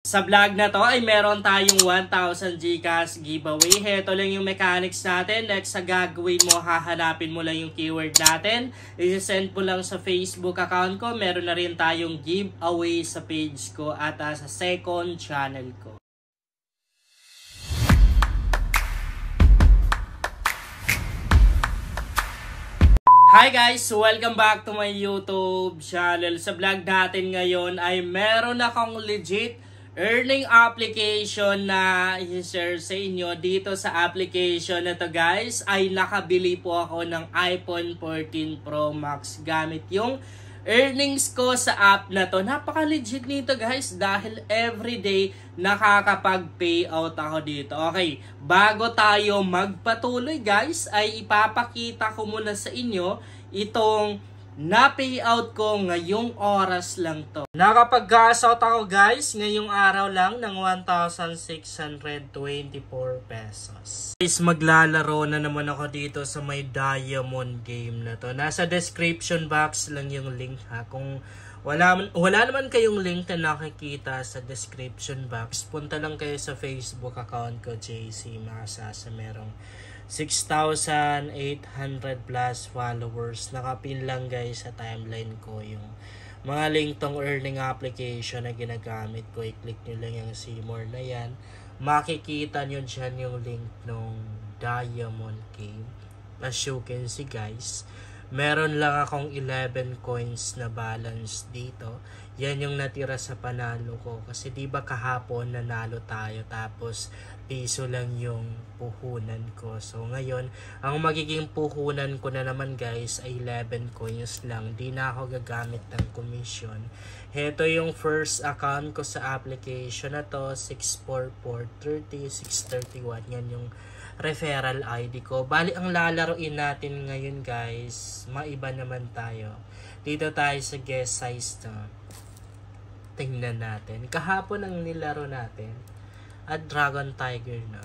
Sa vlog na to ay meron tayong 1,000 GCash giveaway. Heto lang yung mechanics natin. Next sa gagawin mo, hahanapin mo lang yung keyword natin. I-send mo lang sa Facebook account ko. Meron na rin tayong giveaway sa page ko at sa second channel ko. Hi guys! Welcome back to my YouTube channel. Sa vlog natin ngayon ay meron akong legit earning application na i-share sa inyo. Dito sa application na to guys ay nakabili po ako ng iPhone 14 Pro Max gamit yung earnings ko sa app na to. Napaka-legit nito guys dahil everyday nakakapag-payout ako dito. Okay, bago tayo magpatuloy guys ay ipapakita ko muna sa inyo itong na-payout ko ngayong oras lang to. Nakapag-gas out ako guys ngayong araw lang ng 1,624 pesos. Guys, maglalaro na naman ako dito sa may diamond game na to. Nasa description box lang yung link ha. Kung wala naman kayong link na nakikita sa description box, punta lang kayo sa Facebook account ko, JC Masa, sa merong 6,800 plus followers. Nakapin lang guys sa timeline ko yung mga link tong earning application na ginagamit ko. I-click nyo lang yung Seymour na yan. Makikita nyo dyan yung link nung Diamond Game. As you can see guys, meron lang akong 11 coins na balance dito. Yan yung natira sa panalo ko. Kasi diba kahapon nanalo tayo tapos piso lang yung puhunan ko. So ngayon, ang magiging puhunan ko na naman guys ay 11 coins lang. Di na ako gagamit ng commission. Heto yung first account ko sa application na to. 64430, 631. Yan yung referral ID ko. Bali, ang lalaroin natin ngayon guys, maiba naman tayo. Dito tayo sa guest size na. Tingnan natin. Kahapon ang nilaro natin at Dragon Tiger na.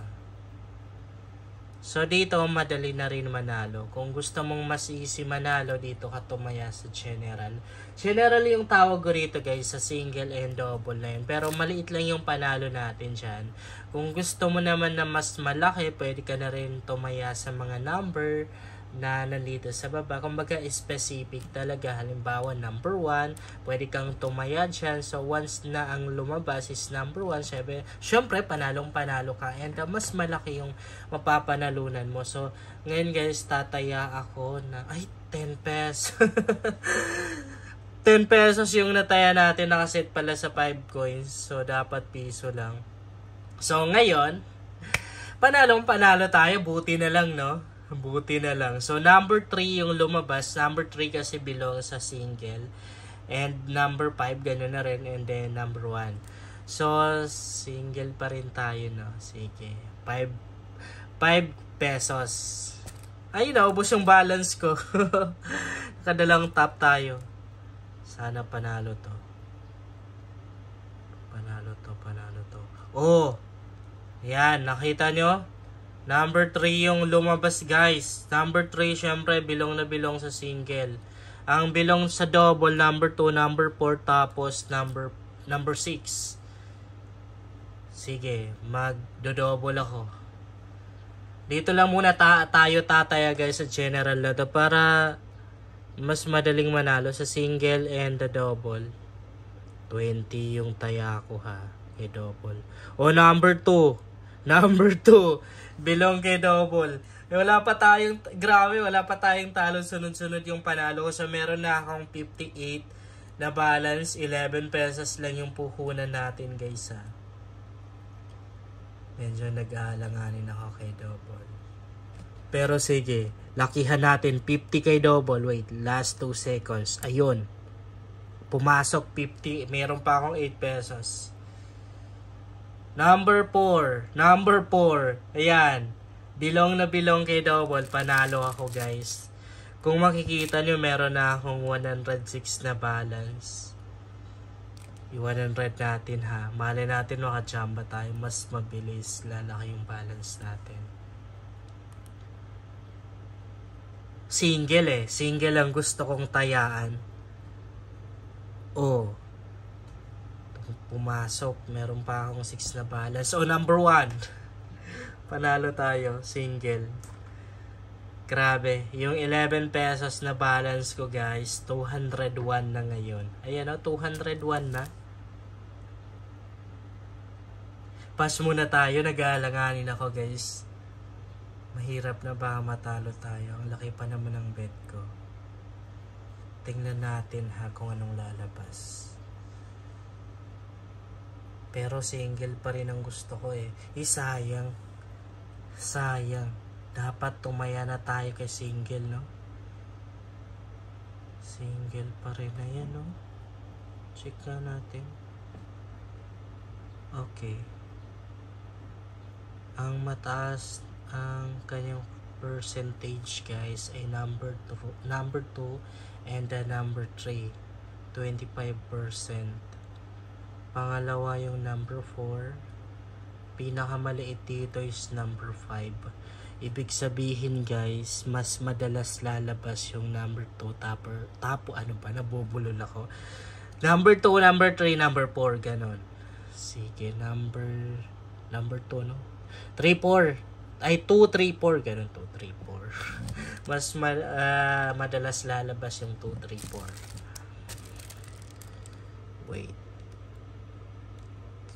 So dito madali na rin manalo. Kung gusto mong mas easy manalo, dito ka tumaya sa general. General yung tawag ko rito guys sa single and double na yun. Pero maliit lang yung panalo natin dyan. Kung gusto mo naman na mas malaki, pwede ka na rin tumaya sa mga number na nandito sa baba. Kumbaga specific talaga. Halimbawa number 1, pwede kang tumaya dyan. So once na ang lumabas is number 1, syempre panalong panalo ka. And mas malaki yung mapapanalunan mo. So ngayon guys, tataya ako na 10 pesos. 10 pesos yung nataya natin. Nakaset pala sa 5 coins. So dapat piso lang. So ngayon, panalong panalo tayo. Buti na lang, no? Buti na lang. So, number 3 yung lumabas. Number 3 kasi belong sa single. And number 5, gano'n na rin. And then, number 1. So, single pa rin tayo, no? Sige. 5 pesos. Ay, naubos yung balance ko. Nakadalang top tayo. Sana panalo to. Panalo to. Oh! Yan, nakita nyo? Number 3 yung lumabas guys. Number 3 syempre bilong na bilong sa single. Ang bilong sa double, number 2, number 4, tapos number 6. Sige, magdo-double ako. Dito lang muna tayo tataya guys sa general na to para mas madaling manalo sa single and the double. 20 yung taya ko ha, kay double. O number 2. Number 2. Belong kay double. Wala pa tayong talo sunod-sunod yung panalo ko. So meron na akong 58 na balance. 11 pesos lang yung puhunan natin guys ha. Medyo nag-aalanganin ako kay double. Pero sige, lakihan natin 50 kay double. Wait, last 2 seconds. Ayun. Pumasok 50. Meron pa akong 8 pesos. Number 4. Ayan. Bilong na bilong kay double. Panalo ako guys. Kung makikita nyo, meron na akong 106 na balance. Yung 100 natin ha. Mali natin makachamba tayo. Mas mabilis. Lalaki yung balance natin. Single eh. Single ang gusto kong tayaan. Oh. pumasok. Meron pa akong 6 na balance. So, number 1. Panalo tayo. Single. Grabe. Yung 11 pesos na balance ko, guys, 201 na ngayon. Ayan o, 201 na. Pass muna tayo. Nag-aalanganin ako, guys. Mahirap na ba matalo tayo? Ang laki pa naman ng bet ko. Tingnan natin ha kung anong lalabas. Pero single pa rin ang gusto ko eh. Sayang. Sayang. Dapat tumaya na tayo kay single, no? Single pa rin na yan, no? Check na natin. Okay. Ang mataas ang kanyang percentage, guys, ay number 2 and the number 3, 25%. Pangalawa yung number 4. Pinakamaliit dito is number 5. Ibig sabihin, guys, mas madalas lalabas yung number 2 tapo ano ba, nabubulol ako. Number 2, number 3, number 4, ganon. Sige, number 2, no? 3, 4. Ay, 2, 3, 4. Ganun, 2, 3, 4. Mas madalas lalabas yung 2, 3, 4. Wait.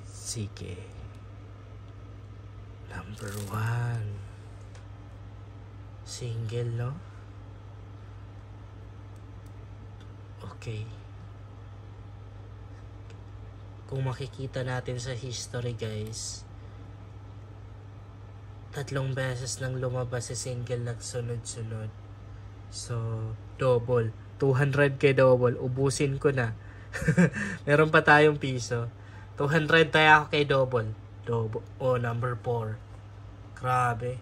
Sige. Number 1. Single, no? Okay. Kung makikita natin sa history, guys, 3 beses nang lumabas si single nagsunod-sunod. So, double. 200 kay double. Ubusin ko na. Meron pa tayong piso. 200 tayo ako kay double. Number 4. Grabe.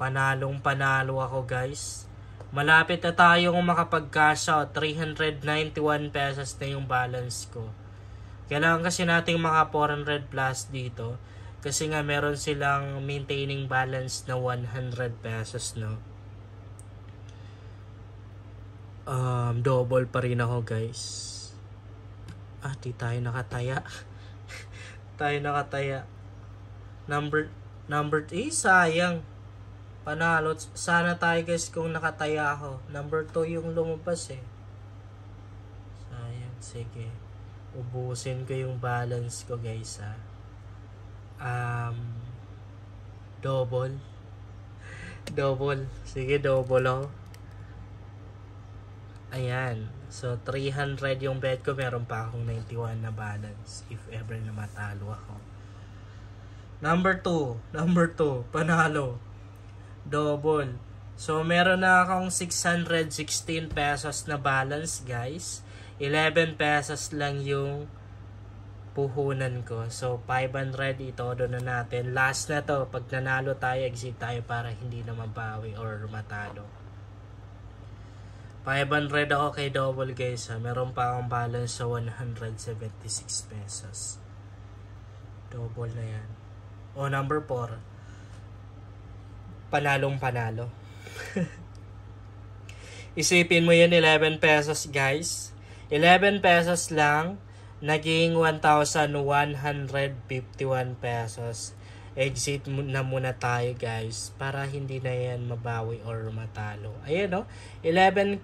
Panalong panalo ako, guys. Malapit na tayong makapag-cash out. 391 pesos na yung balance ko. Kailangan kasi nating maka 400 plus dito. Kasi nga meron silang maintaining balance na 100 pesos, no? Double pa rin ako, guys. Di tayo nakataya. Tayo nakataya. Number 3, sayang. Panalo. Sana tayo, guys, kung nakataya ako. Number 2 yung lumabas eh. Sayang. Sige. Ubusin ko yung balance ko, guys, ha. Double. Sige, double ako. Ayan. So, 300 yung bet ko. Meron pa akong 91 na balance. If ever na matalo ako. Number 2. Panalo. Double. So, meron na akong 616 pesos na balance, guys. 11 pesos lang yung puhunan ko. So, 500 ito na natin. Last na to. Pag nanalo tayo, exit tayo para hindi na mabawi or matalo. 500 ako kay double, guys, ha. Meron pa akong balance sa 176 pesos. Double na yan. Number 4. Panalong panalo. Isipin mo yun, 11 pesos, guys. 11 pesos lang. Naging 1,151 pesos. Exit na muna tayo, guys, para hindi na yan mabawi or matalo. Ayan, no? 11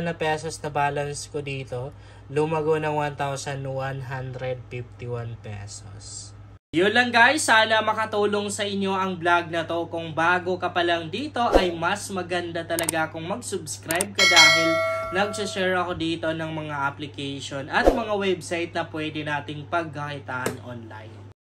na pesos na balance ko dito. Lumago ng 1,151 pesos. Yun lang, guys. Sana makatulong sa inyo ang vlog na to. Kung bago ka pa lang dito, ay mas maganda talaga kung mag-subscribe ka dahil nag-share ako dito ng mga application at mga website na pwede nating pagkakitaan online.